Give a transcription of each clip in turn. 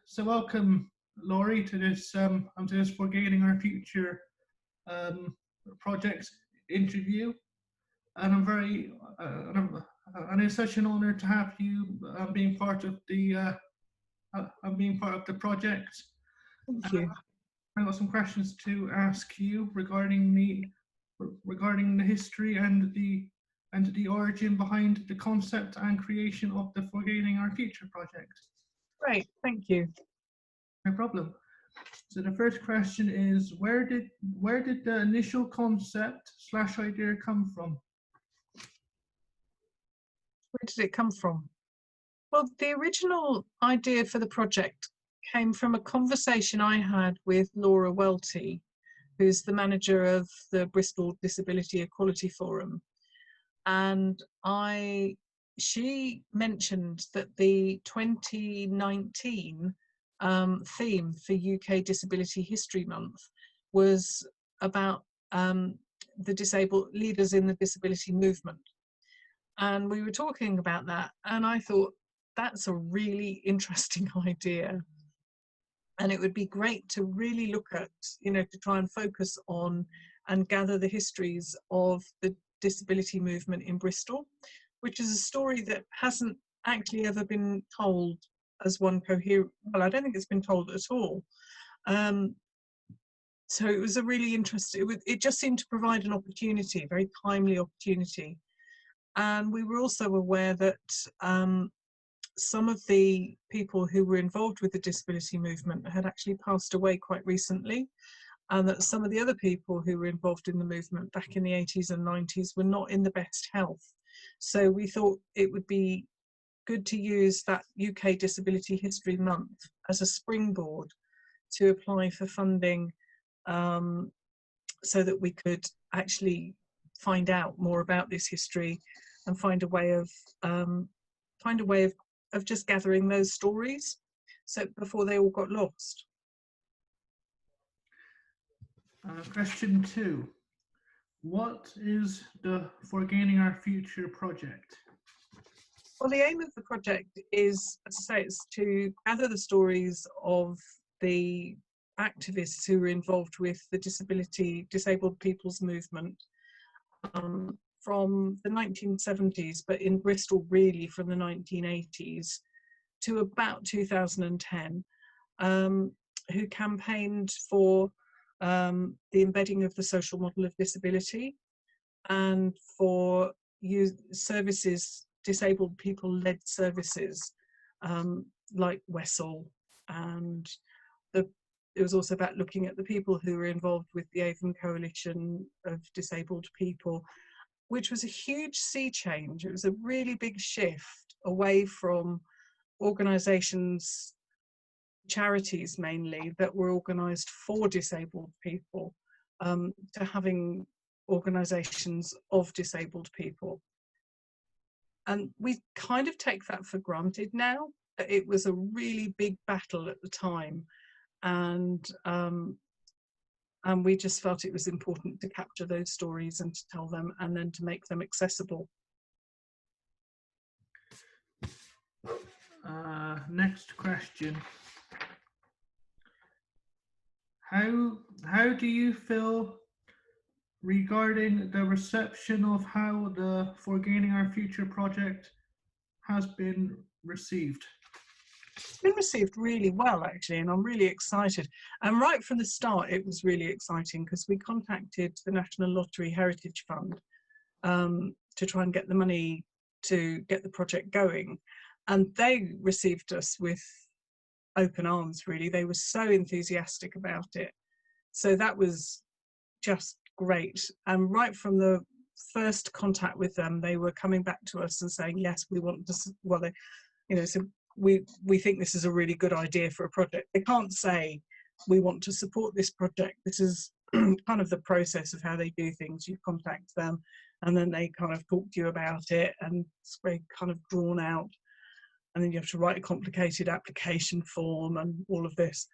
So welcome, Laurie, to this Forgetting Our Future um, project interview, and I'm very and it's such an honour to have you being part of the project. Thank you. I've got some questions to ask you regarding the history and the origin behind the concept and creation of the Forgetting Our Future project. Great, thank you. No problem. So the first question is, where did the initial concept / idea come from? Where did it come from? Well, the original idea for the project came from a conversation I had with Laura Welty, who's the manager of the Bristol Disability Equality Forum. And she mentioned that the 2019 theme for UK Disability History Month was about the disabled leaders in the disability movement. And we were talking about that, and I thought that's a really interesting idea. And it would be great to really look at, to try and focus on and gather the histories of the disability movement in Bristol, which is a story that hasn't actually ever been told as one coherent. Well, I don't think it's been told at all. So it was a really interesting, it just seemed to provide an opportunity, a very timely opportunity. And we were also aware that some of the people who were involved with the disability movement had actually passed away quite recently, and that some of the other people who were involved in the movement back in the 80s and 90s were not in the best health. So we thought it would be good to use that UK Disability History Month as a springboard to apply for funding, so that we could actually find out more about this history and find a way of just gathering those stories, so before they all got lost. Question 2. What is the Forgetting Our Future project? Well, the aim of the project is, as I say, it's to gather the stories of the activists who were involved with the disabled people's movement from the 1970s, but in Bristol really from the 1980s to about 2010, who campaigned for the embedding of the social model of disability and for services, disabled people-led services like Wessel, and it was also about looking at the people who were involved with the Avon Coalition of Disabled People, which was a huge sea change. It was a really big shift away from organisations, charities mainly, that were organised for disabled people, to having organisations of disabled people. And we kind of take that for granted now. It was a really big battle at the time, and we just felt it was important to capture those stories and to tell them, and then to make them accessible. Next question. How do you feel regarding the reception of how the Forgetting Our Future project has been received? It's been received really well, actually, and I'm really excited. And right from the start, it was really exciting because we contacted the National Lottery Heritage Fund to try and get the money to get the project going. And they received us with open arms, really. They were so enthusiastic about it. So that was just great. And right from the first contact with them, they were coming back to us and saying, yes, we want to, well, so we think this is a really good idea for a project. They can't say, we want to support this project. This is kind of the process of how they do things. You contact them and then they kind of talk to you about it, and it's very kind of drawn out. And then you have to write a complicated application form and all of this.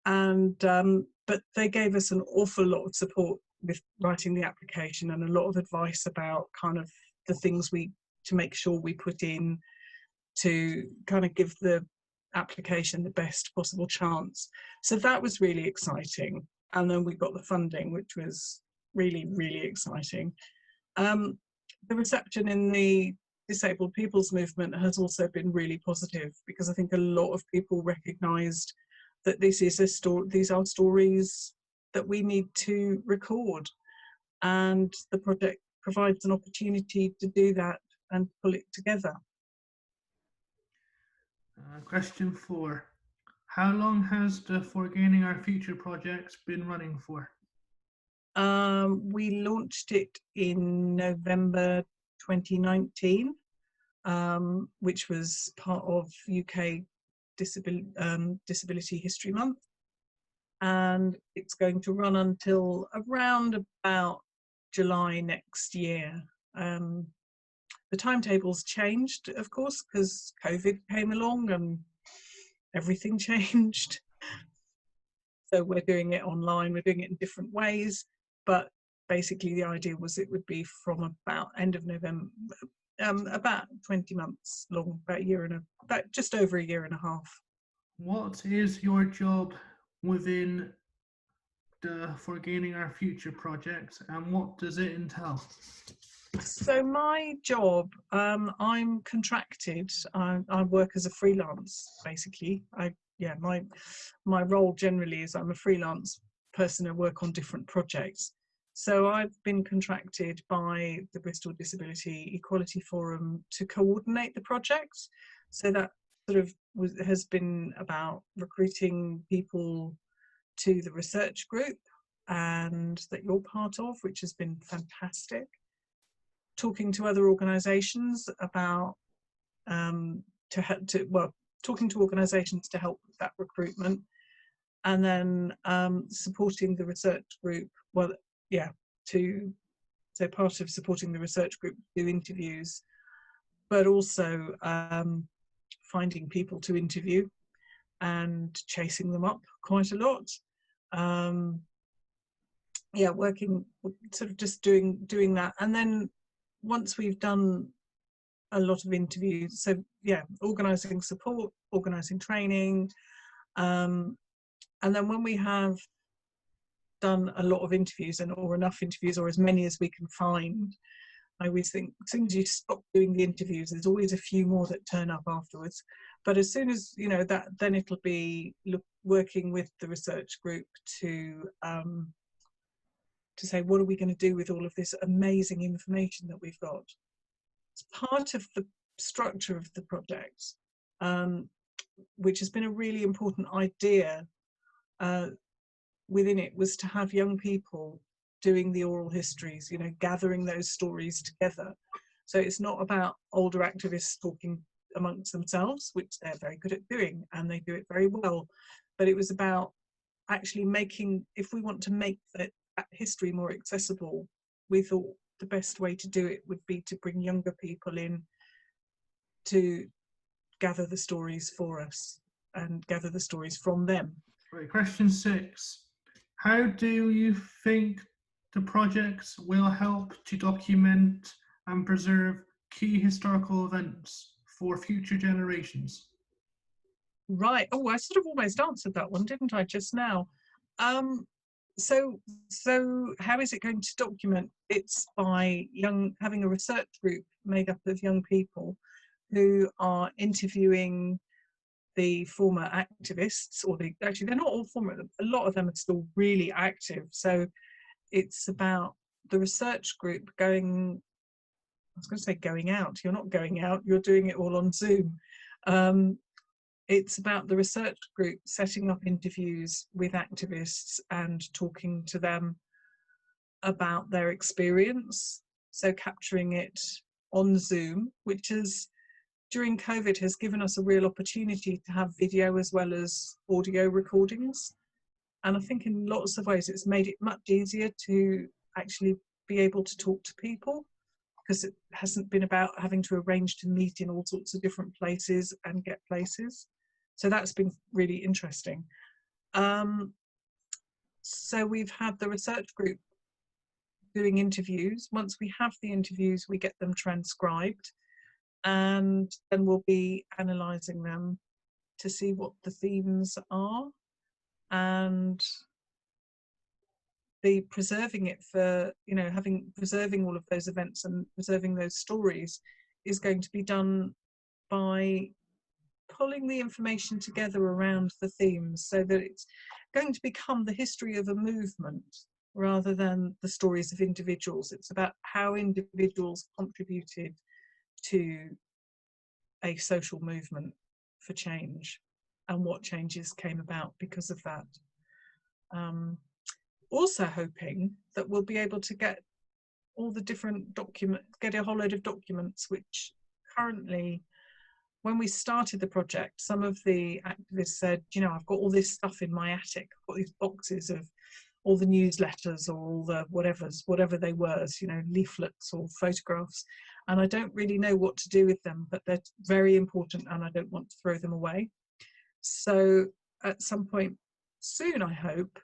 And but they gave us an awful lot of support with writing the application, and a lot of advice about kind of the things to make sure we put in, to kind of give the application the best possible chance. So that was really exciting. And then we got the funding, which was really, really exciting. The reception in the disabled people's movement has also been really positive, because I think a lot of people recognised that this is a story, these are stories that we need to record, and the project provides an opportunity to do that and pull it together. Question 4. How long has the For Gaining Our Future project been running for? We launched it in November 2019, which was part of UK Disability History Month, and it's going to run until around about July next year. The timetables changed, of course, because COVID came along and everything changed. So we're doing it online, we're doing it in different ways, but basically the idea was it would be from about end of November, about 20 months long, about just over a year and a half. What is your job within the For Gaining Our Future project, and what does it entail? So my job, I'm contracted. I work as a freelance, basically. My role generally is I'm a freelance person who work on different projects. So I've been contracted by the Bristol Disability Equality Forum to coordinate the projects. So that sort of has been about recruiting people to the research group, and that you're part of, which has been fantastic. Talking to other organisations about talking to organisations to help with that recruitment, and then supporting the research group. So part of supporting the research group, do interviews, but also finding people to interview and chasing them up quite a lot. Working, sort of just doing that, and then once we've done a lot of interviews, so organising support, organising training, and then when we have done a lot of interviews, or enough interviews, or as many as we can find, I always think as soon as you stop doing the interviews, there's always a few more that turn up afterwards. But as soon as that, then it'll be working with the research group to say, what are we going to do with all of this amazing information that we've got? It's part of the structure of the project, which has been a really important idea within it, was to have young people doing the oral histories, gathering those stories together. So it's not about older activists talking amongst themselves, which they're very good at doing, and they do it very well. But it was about actually if we want to make that history more accessible, we thought the best way to do it would be to bring younger people in to gather the stories for us and gather the stories from them. Right, question 6. How do you think the projects will help to document and preserve key historical events for future generations? Right. Oh, I sort of almost answered that one, didn't I, just now? So how is it going to document? It's by having a research group made up of young people who are interviewing the former activists, actually they're not all former, a lot of them are still really active. So it's about the research group going out. You're not going out, you're doing it all on Zoom. It's about the research group setting up interviews with activists and talking to them about their experience. So capturing it on Zoom, which is, during COVID, has given us a real opportunity to have video as well as audio recordings. And I think in lots of ways it's made it much easier to actually be able to talk to people, because it hasn't been about having to arrange to meet in all sorts of different places and get places. So that's been really interesting. So we've had the research group doing interviews. Once we have the interviews, we get them transcribed, and then we'll be analysing them to see what the themes are, and the preserving it for, you know, preserving all of those events and preserving those stories is going to be done by pulling the information together around the themes, so that it's going to become the history of a movement rather than the stories of individuals. It's about how individuals contributed to a social movement for change and what changes came about because of that. Also hoping that we'll be able to get all the different documents, get a whole load of documents, which currently, when we started the project, some of the activists said, you know, I've got all this stuff in my attic, I've got these boxes of all the newsletters or all the whatever they were, you know, leaflets or photographs, and I don't really know what to do with them, but they're very important and I don't want to throw them away. So at some point soon, I hope,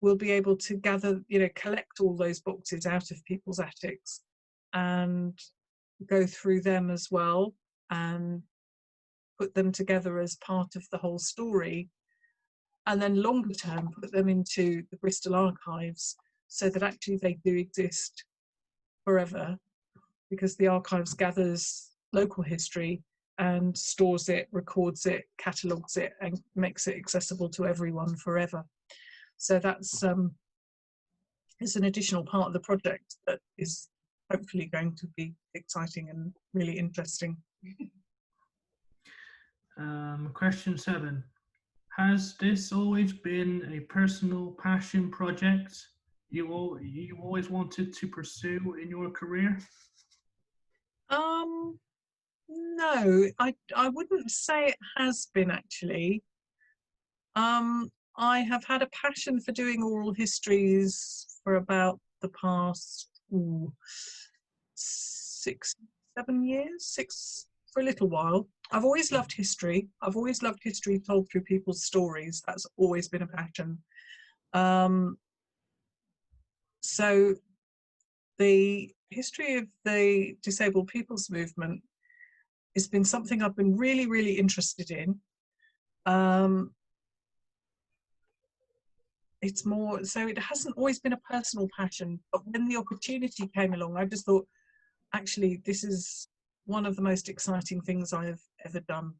we'll be able to gather, you know, collect all those boxes out of people's attics and go through them as well and put them together as part of the whole story, and then longer term put them into the Bristol archives, so that actually they do exist forever, because the archives gathers local history and stores it, records it, catalogues it, and makes it accessible to everyone forever. So that's it's an additional part of the project that is hopefully going to be exciting and really interesting. Question 7. Has this always been a personal passion project you always wanted to pursue in your career? No, I wouldn't say it has been, actually. I have had a passion for doing oral histories for about the past 6, 7 years, for a little while. I've always loved history. I've always loved history told through people's stories. That's always been a passion. So the history of the disabled people's movement has been something I've been really, really interested in. It's more, so it hasn't always been a personal passion, but when the opportunity came along, I just thought, actually, this is one of the most exciting things I have ever done,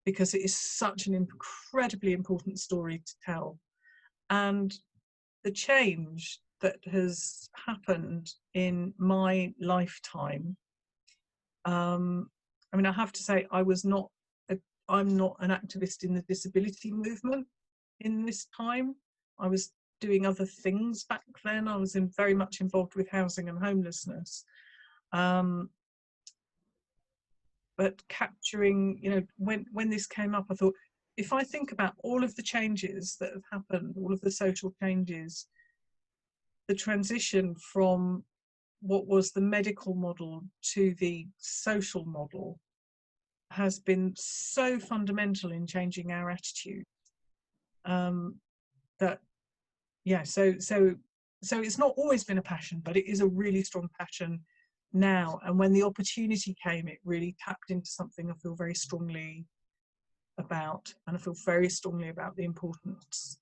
because it is such an incredibly important story to tell. And the change that has happened in my lifetime, I mean, I have to say, I'm not an activist in the disability movement in this time. I was doing other things back then. I was very much involved with housing and homelessness. But capturing, you know, when this came up, I thought, if I think about all of the changes that have happened, all of the social changes, the transition from what was the medical model to the social model has been so fundamental in changing our attitude, that, yeah, so it's not always been a passion, but it is a really strong passion now. And when the opportunity came, it really tapped into something I feel very strongly about, and I feel very strongly about the importance